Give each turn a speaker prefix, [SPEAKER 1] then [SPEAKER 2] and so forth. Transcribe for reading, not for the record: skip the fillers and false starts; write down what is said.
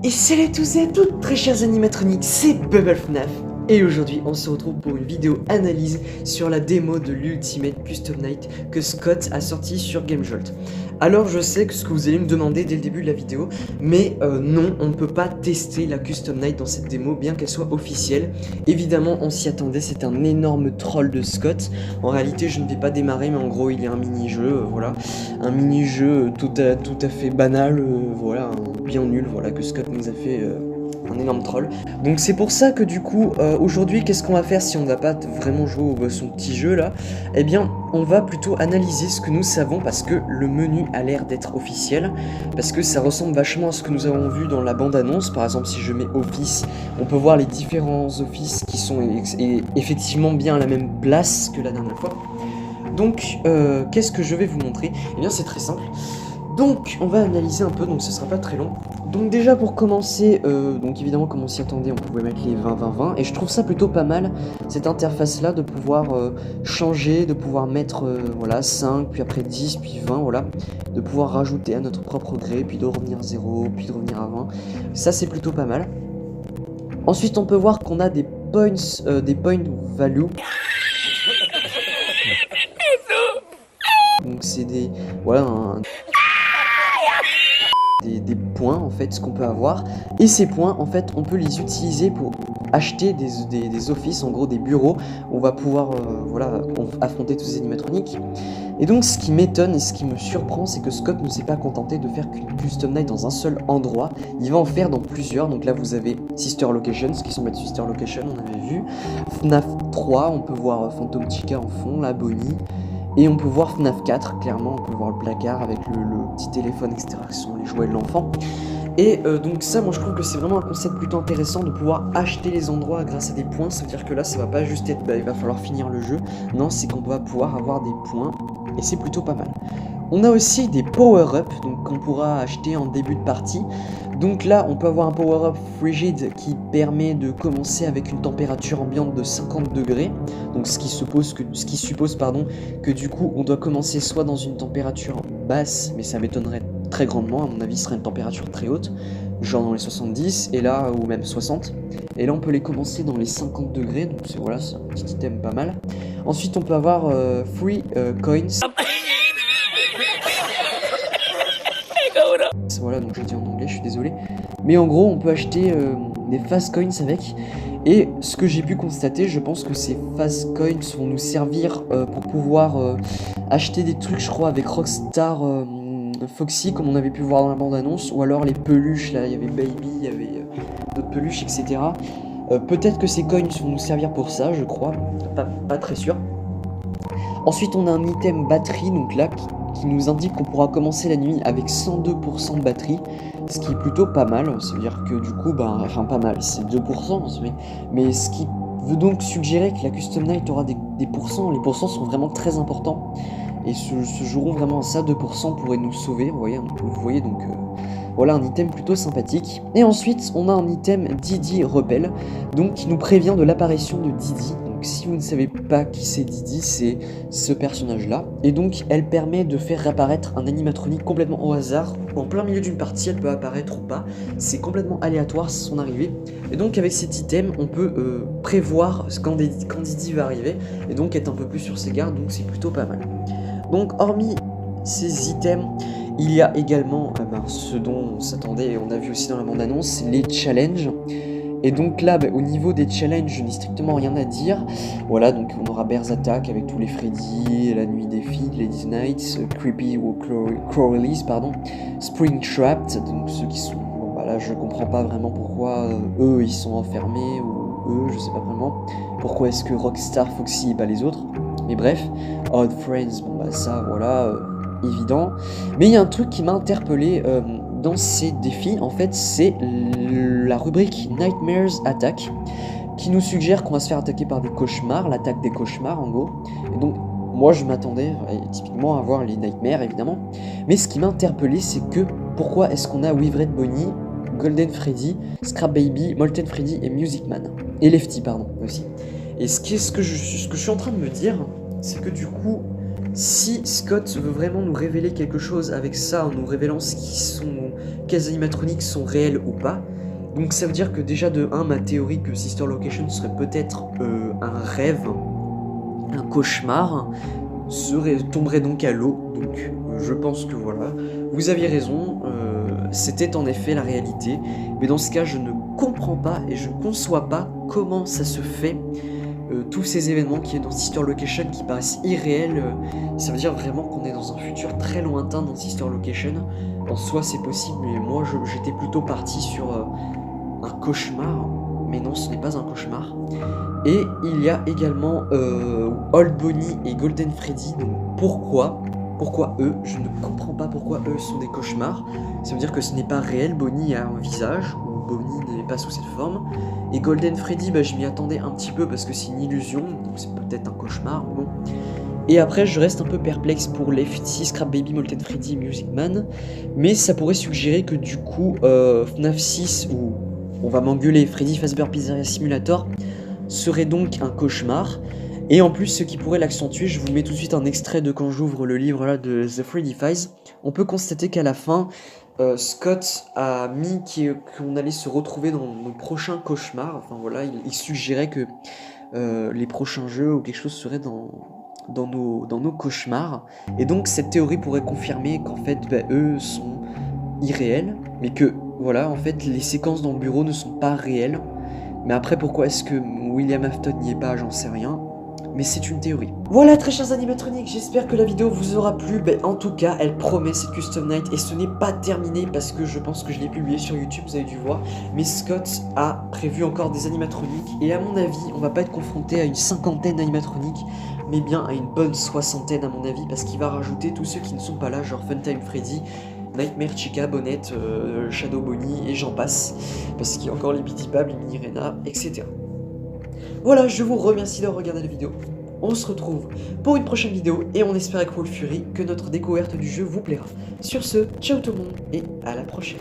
[SPEAKER 1] Et salut à tous et à toutes, très chers animatroniques, c'est BubbleFNAF. Et aujourd'hui, on se retrouve pour une vidéo analyse sur la démo de l'Ultimate Custom Night que Scott a sorti sur GameJolt. Alors je sais que ce que vous allez me demander dès le début de la vidéo, mais non, on ne peut pas tester la Custom Night dans cette démo, bien qu'elle soit officielle. Évidemment, on s'y attendait, c'est un énorme troll de Scott. En réalité, je ne vais pas démarrer, mais en gros, il y a un mini-jeu, voilà. Un mini-jeu tout à fait banal, voilà, bien nul, voilà, que Scott nous a fait... un énorme troll. Donc c'est pour ça que du coup, aujourd'hui, qu'est-ce qu'on va faire si on va pas vraiment jouer au son petit jeu là? Eh bien, on va plutôt analyser ce que nous savons parce que le menu a l'air d'être officiel, parce que ça ressemble vachement à ce que nous avons vu dans la bande-annonce. Par exemple, si je mets Office, on peut voir les différents offices qui sont effectivement bien à la même place que la dernière fois. Donc, qu'est-ce que je vais vous montrer? Eh bien, c'est très simple. Donc, on va analyser un peu, donc ce sera pas très long. Donc déjà pour commencer, donc évidemment comme on s'y attendait, on pouvait mettre les 20-20-20, et je trouve ça plutôt pas mal, cette interface-là, de pouvoir changer, de pouvoir mettre, voilà, 5, puis après 10, puis 20, voilà, de pouvoir rajouter à notre propre gré, puis de revenir à 0, puis de revenir à 20, ça c'est plutôt pas mal. Ensuite on peut voir qu'on a des points value. Donc c'est des, voilà, des points en fait, ce qu'on peut avoir, et ces points en fait on peut les utiliser pour acheter des offices, en gros des bureaux où on va pouvoir voilà, affronter tous ces animatroniques. Et donc ce qui m'étonne et ce qui me surprend, c'est que Scott ne s'est pas contenté de faire qu'une custom night dans un seul endroit, il va en faire dans plusieurs. Donc là vous avez Sister Locations, qui sont mettre Sister Location, on avait vu, FNAF 3, on peut voir Phantom Chica en fond, la Bonnie. Et on peut voir FNAF 4, clairement, on peut voir le placard avec le petit téléphone, etc., qui sont les jouets de l'enfant. Et donc ça, moi je trouve que c'est vraiment un concept plutôt intéressant de pouvoir acheter les endroits grâce à des points. Ça veut dire que là, ça va pas juste être, bah, il va falloir finir le jeu. Non, c'est qu'on va pouvoir avoir des points, et c'est plutôt pas mal. On a aussi des power-up, donc qu'on pourra acheter en début de partie. Donc là, on peut avoir un power-up frigid qui permet de commencer avec une température ambiante de 50 degrés. Donc ce qui suppose que du coup, on doit commencer soit dans une température basse, mais ça m'étonnerait très grandement, à mon avis, ce serait une température très haute, genre dans les 70, et là, ou même 60. Et là, on peut les commencer dans les 50 degrés, donc voilà, c'est un petit item pas mal. Ensuite, on peut avoir free coins. Voilà, donc j'ai dit en anglais, je suis désolé. Mais en gros, on peut acheter des fast coins avec. Et ce que j'ai pu constater, je pense que ces fast coins vont nous servir pour pouvoir acheter des trucs, je crois, avec Rockstar Foxy, comme on avait pu voir dans la bande-annonce. Ou alors les peluches, là, il y avait Baby, il y avait d'autres peluches, etc. Peut-être que ces coins vont nous servir pour ça, je crois. Pas très sûr. Ensuite, on a un item batterie, donc là, qui nous indique qu'on pourra commencer la nuit avec 102% de batterie, ce qui est plutôt pas mal. Ça veut dire que du coup, enfin pas mal, c'est 2%, mais ce qui veut donc suggérer que la Custom Night aura des pourcents. Les pourcents sont vraiment très importants et se joueront vraiment à ça. 2% pourrait nous sauver, vous voyez donc voilà un item plutôt sympathique. Et ensuite, on a un item Didi Rebelle, donc qui nous prévient de l'apparition de Didi. Si vous ne savez pas qui c'est Didi, c'est ce personnage-là. Et donc, elle permet de faire réapparaître un animatronique complètement au hasard. En plein milieu d'une partie, elle peut apparaître ou pas. C'est complètement aléatoire son arrivée. Et donc, avec cet item, on peut prévoir quand Didi va arriver. Et donc, être un peu plus sur ses gardes. Donc, c'est plutôt pas mal. Donc, hormis ces items, il y a également ce dont on s'attendait et on a vu aussi dans la bande-annonce, les challenges. Et donc là, au niveau des challenges, je n'ai strictement rien à dire. Voilà, donc on aura Bears Attack avec tous les Freddy, La Nuit des Filles, Ladies Nights, Creepy ou Crow Release, pardon, Spring Trapped, donc ceux qui sont... Bon, bah là, je comprends pas vraiment pourquoi eux, ils sont enfermés, ou eux, je sais pas vraiment. Pourquoi est-ce que Rockstar Foxy et pas les autres? Mais bref, Odd Friends, bon bah ça, voilà, évident. Mais il y a un truc qui m'a interpellé... dans ces défis, en fait, c'est la rubrique Nightmares Attack qui nous suggère qu'on va se faire attaquer par des cauchemars, l'attaque des cauchemars en gros. Et donc, moi je m'attendais typiquement à voir les Nightmares évidemment. Mais ce qui m'a interpellé, c'est que pourquoi est-ce qu'on a Withered Bonnie, Golden Freddy, Scrap Baby, Molten Freddy et Music Man. Et Lefty, pardon, aussi. Et ce que je suis en train de me dire, c'est que du coup, Si Scott veut vraiment nous révéler quelque chose avec ça, en nous révélant quels animatroniques sont réels ou pas, donc ça veut dire que déjà de 1, ma théorie que Sister Location serait peut-être un rêve, un cauchemar, tomberait donc à l'eau. Donc je pense que voilà, vous aviez raison, c'était en effet la réalité. Mais dans ce cas, je ne comprends pas et je ne conçois pas comment ça se fait. Tous ces événements qui est dans Sister Location qui paraissent irréels, ça veut dire vraiment qu'on est dans un futur très lointain dans Sister Location. En soi c'est possible, mais moi j'étais plutôt parti sur un cauchemar, mais non, ce n'est pas un cauchemar. Et il y a également Old Bonnie et Golden Freddy. Donc pourquoi eux? Je ne comprends pas pourquoi eux sont des cauchemars. Ça veut dire que ce n'est pas réel. Bonnie a un visage, ou Bonnie n'est pas sous cette forme. Et Golden Freddy, bah, je m'y attendais un petit peu parce que c'est une illusion, donc c'est peut-être un cauchemar, mais bon. Et après, je reste un peu perplexe pour Lefty, Scrap Baby, Molten Freddy, Music Man. Mais ça pourrait suggérer que du coup, FNAF 6, où on va m'engueuler, Freddy Fazbear Pizzeria Simulator, serait donc un cauchemar. Et en plus, ce qui pourrait l'accentuer, je vous mets tout de suite un extrait de quand j'ouvre le livre là de The Freddy Files. On peut constater qu'à la fin, Scott a mis qu'on allait se retrouver dans nos prochains cauchemars. Enfin voilà, il suggérait que les prochains jeux ou quelque chose serait dans nos cauchemars. Et donc cette théorie pourrait confirmer qu'en fait, bah, eux sont irréels, mais que voilà, en fait, les séquences dans le bureau ne sont pas réelles. Mais après, pourquoi est-ce que William Afton n'y est pas, j'en sais rien. Mais c'est une théorie. Voilà, très chers animatroniques, j'espère que la vidéo vous aura plu. Ben, en tout cas, elle promet cette Custom Night et ce n'est pas terminé parce que je pense que je l'ai publié sur YouTube, vous avez dû voir. Mais Scott a prévu encore des animatroniques et à mon avis, on va pas être confronté à une 50aine d'animatroniques, mais bien à une bonne 60aine à mon avis, parce qu'il va rajouter tous ceux qui ne sont pas là, genre Funtime Freddy, Nightmare Chica, Bonnet, Shadow Bonnie et j'en passe, parce qu'il y a encore les Bidibab, les Mini-Rena, etc. Voilà, je vous remercie d'avoir regardé la vidéo. On se retrouve pour une prochaine vidéo et on espère avec Wolf Fury que notre découverte du jeu vous plaira. Sur ce, ciao tout le monde et à la prochaine.